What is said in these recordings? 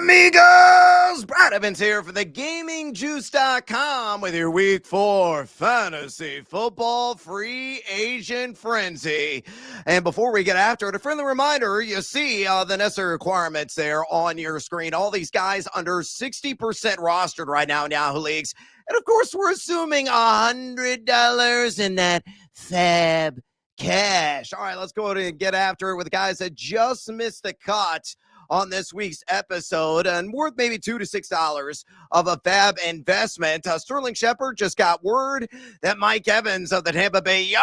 Amigos, Brad Evans here for the GamingJuice.com with your Week 4 Fantasy Football Free Agent Frenzy. And before we get after it, a friendly reminder, you see the necessary requirements there on your screen. All these guys under 60% rostered right now in Yahoo Leagues. And of course, we're assuming $100 in that FAAB cash. All right, let's go ahead and get after it with the guys that just missed the cut on this week's episode and worth maybe $2 to $6 of a FAAB investment. Sterling Shepard just got word that Mike Evans of the Tampa Bay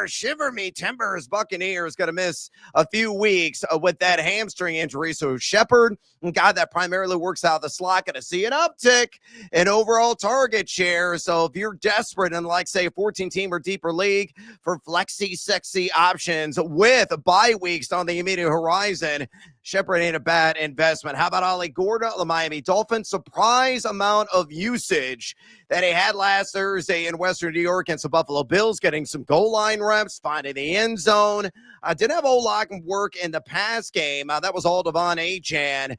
Shiver Me Timbers Buccaneers going to miss a few weeks with that hamstring injury. So Shepard, a guy that primarily works out of the slot, going to see an uptick in overall target share. So if you're desperate in, like, say, a 14-team or deeper league for flexy, sexy options with bye weeks on the immediate horizon, Shepard ain't a bad investment. How about Ollie Gordon, the Miami Dolphins? Surprise amount of usage that he had last Thursday in Western New York against the Buffalo Bills, getting some goal line reps, finding the end zone. Didn't have O-Lock work in the pass game. That was all Devon Achane.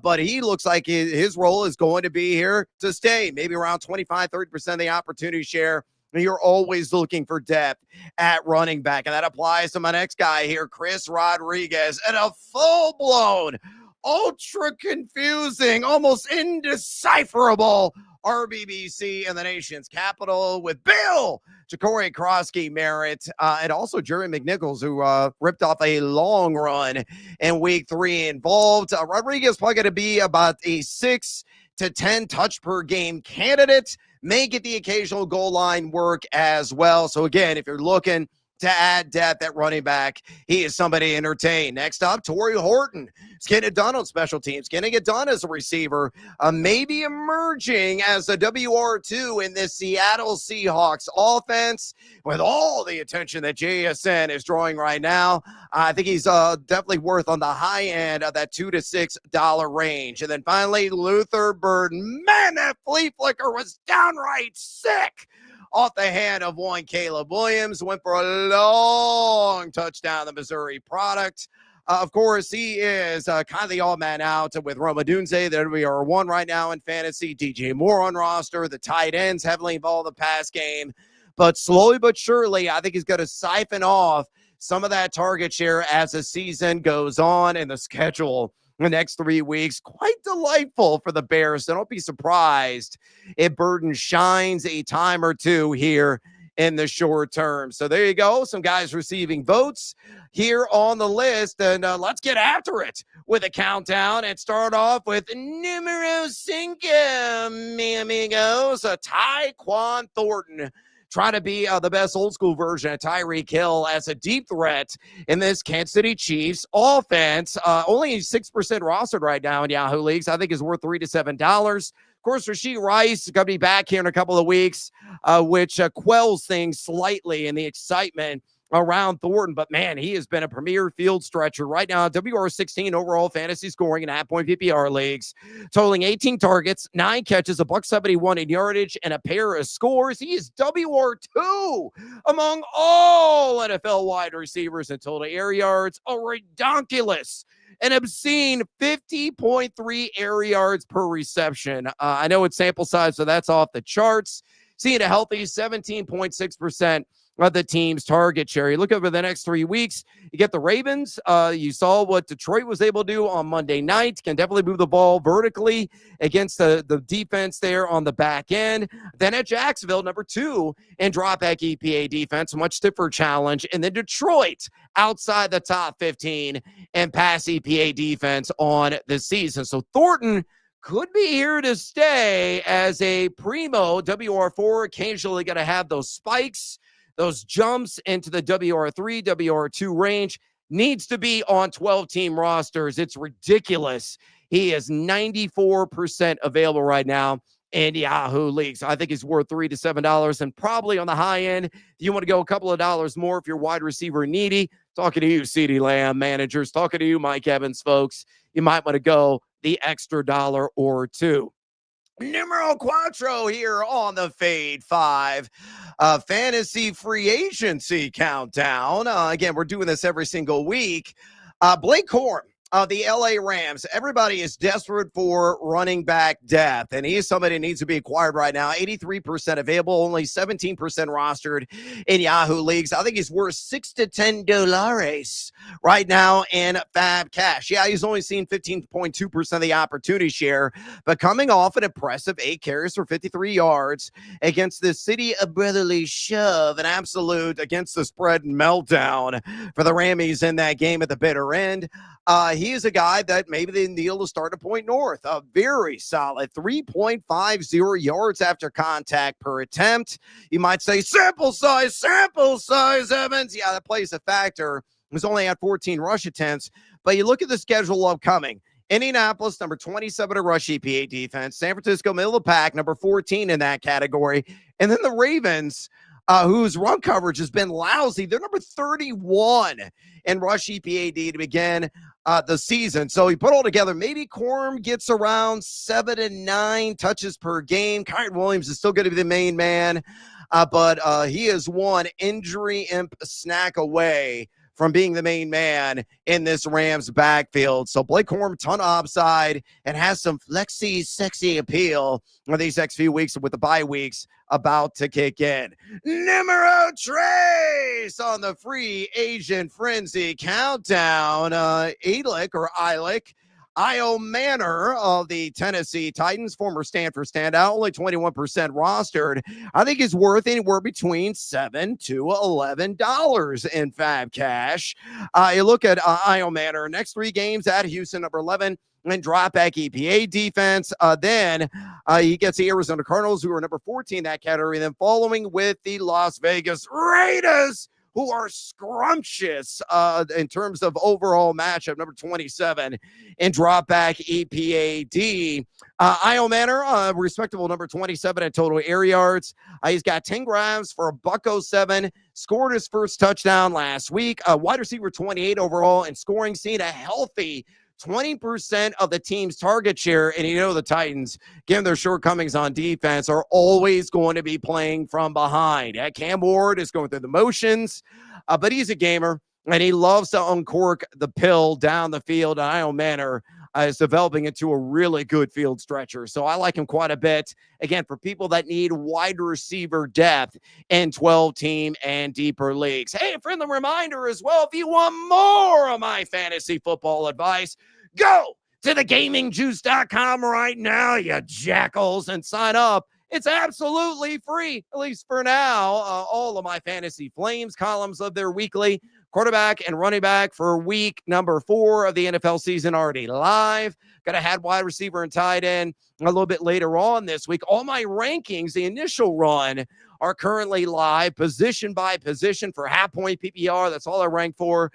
But he looks like his role is going to be here to stay, maybe around 25-30% of the opportunity share. You're always looking for depth at running back. And that applies to my next guy here, Chris Rodriguez, and a full-blown, ultra-confusing, almost indecipherable RBBC in the nation's capital with Bill Ja'Cory Krosky Merritt, and also Jerry McNichols, who ripped off a long run in week 3 involved. Rodriguez probably going to be about a 6 to 10 touch per game candidate. May get the occasional goal line work as well. So again, if you're looking to add depth at running back, he is somebody to entertain. Next up, Torrey Horton. He's getting it done on special teams, getting it done as a receiver, maybe emerging as a WR2 in this Seattle Seahawks offense with all the attention that JSN is drawing right now. I think he's definitely worth on the high end of that $2 to $6 range. And then finally, Luther Burden. Man, that flea flicker was downright sick. Off the hand of one Caleb Williams, went for a long touchdown, the Missouri product. Of course, he is kind of the all-man out with Roma Dunze. There we are one right now in fantasy. DJ Moore on roster. The tight ends heavily involved in the pass game. But slowly but surely, I think he's going to siphon off some of that target share as the season goes on, and the schedule the next 3 weeks, quite delightful for the Bears. So don't be surprised if Burden shines a time or two here in the short term. So there you go. Some guys receiving votes here on the list. And let's get after it with a countdown and start off with numero 5, mi amigos, Tyquan Thornton. Trying to be the best old school version of Tyreek Hill as a deep threat in this Kansas City Chiefs offense. Only 6% rostered right now in Yahoo Leagues. I think is worth $3 to $7. Of course, Rashee Rice is going to be back here in a couple of weeks, which quells things slightly in the excitement around Thornton. But man, he has been a premier field stretcher right now. WR16 overall fantasy scoring in half-point PPR leagues, totaling 18 targets, 9 catches, $171 in yardage, and a pair of scores. He is WR2 among all NFL wide receivers in total air yards, a redonkulous, an obscene 50.3 air yards per reception. I know it's sample size, so that's off the charts. Seeing a healthy 17.6% of the team's target share. You look over the next 3 weeks, you get the Ravens. You saw what Detroit was able to do on Monday night. Can definitely move the ball vertically against the defense there on the back end. Then at Jacksonville, number 2 in drop-back EPA defense, much stiffer challenge. And then Detroit outside the top 15 in pass EPA defense on the season. So Thornton could be here to stay as a primo WR4, occasionally going to have those spikes, those jumps into the WR3, WR2 range. Needs to be on 12-team rosters. It's ridiculous. He is 94% available right now in Yahoo Leagues. I think he's worth $3 to $7, and probably on the high end, if you want to go a couple of dollars more if you're wide receiver needy. Talking to you, CeeDee Lamb managers. Talking to you, Mike Evans folks. You might want to go the extra $1 or $2. Numero 4 here on the Fade 5 fantasy free agency countdown. Again, we're doing this every single week. Blake Corum The LA Rams. Everybody is desperate for running back depth, and he is somebody that needs to be acquired right now. 83% available, only 17% rostered in Yahoo leagues. I think he's worth $6 to $10 right now in FAAB cash. Yeah, he's only seen 15.2% of the opportunity share, but coming off an impressive 8 carries for 53 yards against the City of Brotherly Shove, an absolute against the spread meltdown for the Rammies in that game at the bitter end. He is a guy that maybe they need to start to point north. A very solid 3.50 yards after contact per attempt. You might say sample size, Evans. Yeah, that plays a factor. He was only at 14 rush attempts, but you look at the schedule upcoming. Indianapolis, number 27 to rush EPA defense. San Francisco, middle of the pack, number 14 in that category. And then the Ravens, whose run coverage has been lousy. They're number 31 in rush EPAD to begin the season. So you put all together, maybe Corum gets around 7 to 9 touches per game. Kyren Williams is still going to be the main man, but he is one injury imp snack away from being the main man in this Rams backfield. So Blake Corum, ton of upside, and has some flexy, sexy appeal for these next few weeks with the bye weeks about to kick in. Numero tres on the free agent frenzy countdown. Eilick, Io Manor of the Tennessee Titans, former Stanford standout, only 21% rostered. I think he's worth anywhere between $7 to $11 in FAAB cash. You look at Io Manor, next 3 games at Houston, number 11, and drop back EPA defense. Then he gets the Arizona Cardinals, who are number 14 in that category. Then following with the Las Vegas Raiders, who are scrumptious in terms of overall matchup, number 27 in drop back EPAD. Io Manor, respectable number 27 in total air yards. He's got 10 grabs for $107, scored his first touchdown last week. Wide receiver 28 overall, and scoring, seen a healthy 20% of the team's target share. And you know the Titans, given their shortcomings on defense, are always going to be playing from behind. Cam Ward is going through the motions, but he's a gamer, and he loves to uncork the pill down the field. And Io Manor is developing into a really good field stretcher. So I like him quite a bit. Again, for people that need wide receiver depth in 12-team and deeper leagues. Hey, a friendly reminder as well, if you want more of my fantasy football advice, go to thegamingjuice.com right now, you jackals, and sign up. It's absolutely free, at least for now. All of my fantasy flames columns of their weekly quarterback and running back for week number 4 of the NFL season already live. Got to have wide receiver and tight end a little bit later on this week. All my rankings, the initial run, are currently live, position by position for half-point PPR. That's all I rank for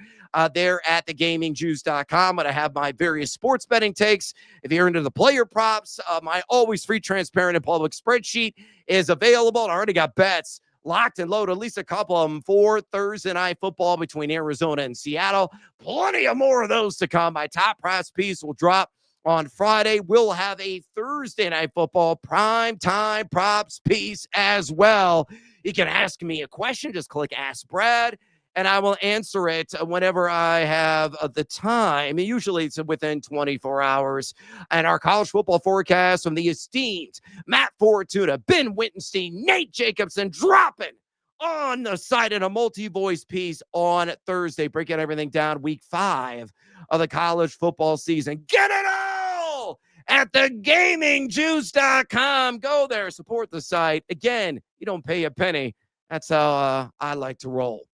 there at thegamingjuice.com. I'm going to have my various sports betting takes. If you're into the player props, my always free, transparent, and public spreadsheet is available. And I already got bets locked and loaded, at least a couple of them for Thursday night football between Arizona and Seattle. Plenty of more of those to come. My top prize piece will drop on Friday. We'll have a Thursday night football prime time props piece as well. You can ask me a question. Just click Ask Brad, and I will answer it whenever I have the time. Usually it's within 24 hours. And our college football forecast from the esteemed Matt Fortuna, Ben Wittenstein, Nate Jacobson, dropping on the site in a multi-voice piece on Thursday, breaking everything down week 5 of the college football season. Get it all at thegamingjuice.com. Go there, support the site. Again, you don't pay a penny. That's how I like to roll.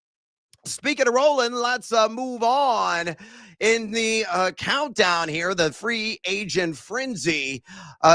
Speaking of rolling, let's move on in the countdown here, the free agent frenzy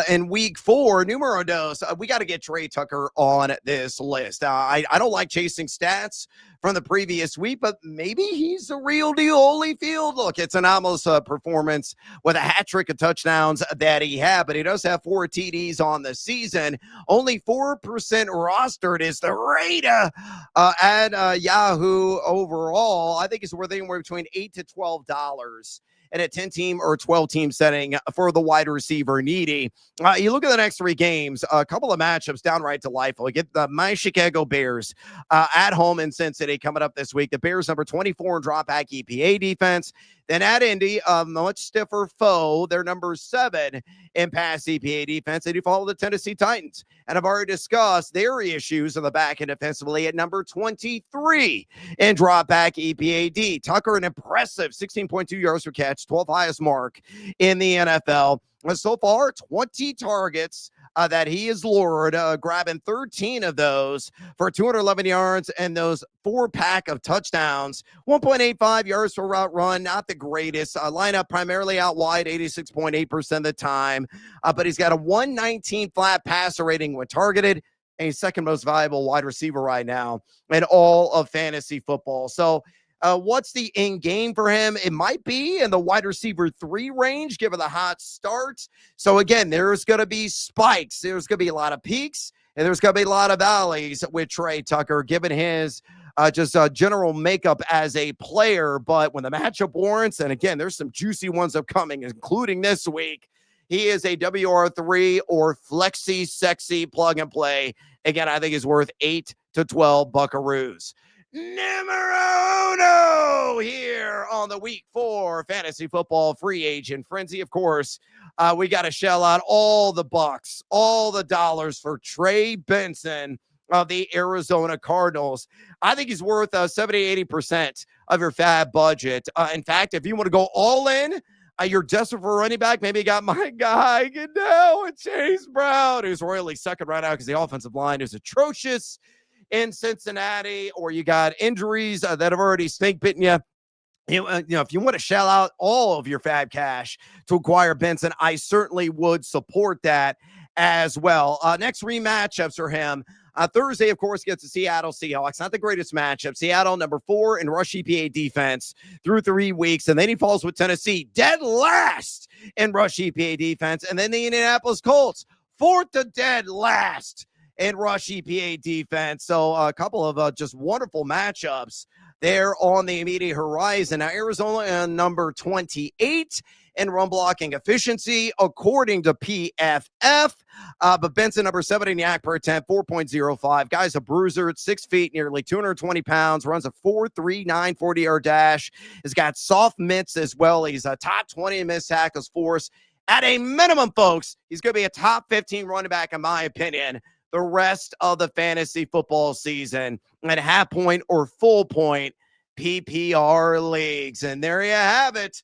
in week 4, numero dos. We got to get Tre Tucker on this list. I don't like chasing stats from the previous week, but maybe he's the real deal Holyfield. Look, it's an anomalous performance with a hat trick of touchdowns that he had, but he does have 4 TDs on the season. Only 4% rostered is the rate at Yahoo overall. I think it's worth anywhere between $8 to $12 in a 10-team or 12-team setting for the wide receiver needy. You look at the next 3 games, a couple of matchups downright delightful. You get my Chicago Bears at home in Cincinnati coming up this week. The Bears, number 24 in drop back EPA defense. Then at Indy, a much stiffer foe. They're number 7 in pass EPA defense. They do follow the Tennessee Titans. And I've already discussed their issues on the back end defensively at number 23 in drop back EPAD. Tucker, an impressive 16.2 yards per catch, 12th highest mark in the NFL. So far, 20 targets that he has lured, grabbing 13 of those for 211 yards and those 4-pack of touchdowns. 1.85 yards per route run, not the greatest. Lineup primarily out wide, 86.8% of the time. But he's got a 119 flat passer rating when targeted, and he's second most valuable wide receiver right now in all of fantasy football. So, what's the end game for him? It might be in the wide receiver 3 range, given the hot start. So again, there's going to be spikes. There's going to be a lot of peaks, and there's going to be a lot of valleys with Tre Tucker, given his general makeup as a player. But when the matchup warrants, and again, there's some juicy ones upcoming, including this week, he is a WR3 or flexi sexy plug and play. Again, I think he's worth 8 to 12 buckaroos. Numero uno here on the week 4 fantasy football free agent frenzy. Of course, we got to shell out all the bucks, all the dollars for Trey Benson of the Arizona Cardinals. I think he's worth 70-80% of your FAAB budget. In fact, if you want to go all in, you're desperate for a running back. Maybe you got my guy Goodell and Chase Brown, who's royally second right now because the offensive line is atrocious in Cincinnati, or you got injuries that have already snake bitten you. If you want to shell out all of your FAAB cash to acquire Benson, I certainly would support that as well. Next 3 matchups for him. Thursday, of course, gets the Seattle Seahawks. Not the greatest matchup. Seattle, number 4 in rush EPA defense through 3 weeks. And then he falls with Tennessee, dead last in rush EPA defense. And then the Indianapolis Colts, 4th to dead last in rush EPA defense. So a couple of just wonderful matchups there on the immediate horizon. Now, Arizona number 28 in run blocking efficiency, according to PFF. But Benson, number 7 in yak per attempt, 4.05. Guy's a bruiser at 6 feet, nearly 220 pounds, runs a 4.39 40-yard dash. He's got soft mitts as well. He's a top 20 in missed tackles force. At a minimum, folks, he's going to be a top 15 running back, in my opinion, the rest of the fantasy football season at half point or full point PPR leagues. And there you have it.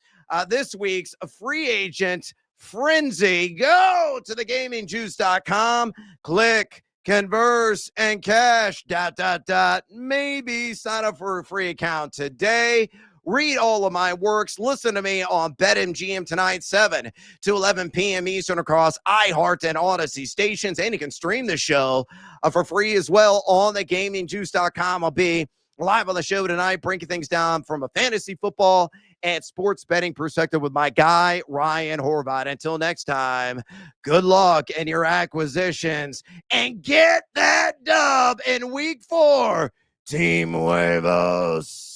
This week's free agent frenzy. Go to thegamingjuice.com, click, converse, and cash, ... Maybe sign up for a free account today. Read all of my works. Listen to me on BetMGM tonight, 7 to 11 p.m. Eastern across iHeart and Odyssey stations. And you can stream the show for free as well on thegamingjuice.com. I'll be live on the show tonight, breaking things down from a fantasy football and sports betting perspective with my guy, Ryan Horvath. Until next time, good luck in your acquisitions and get that dub in week 4. Team Huevos.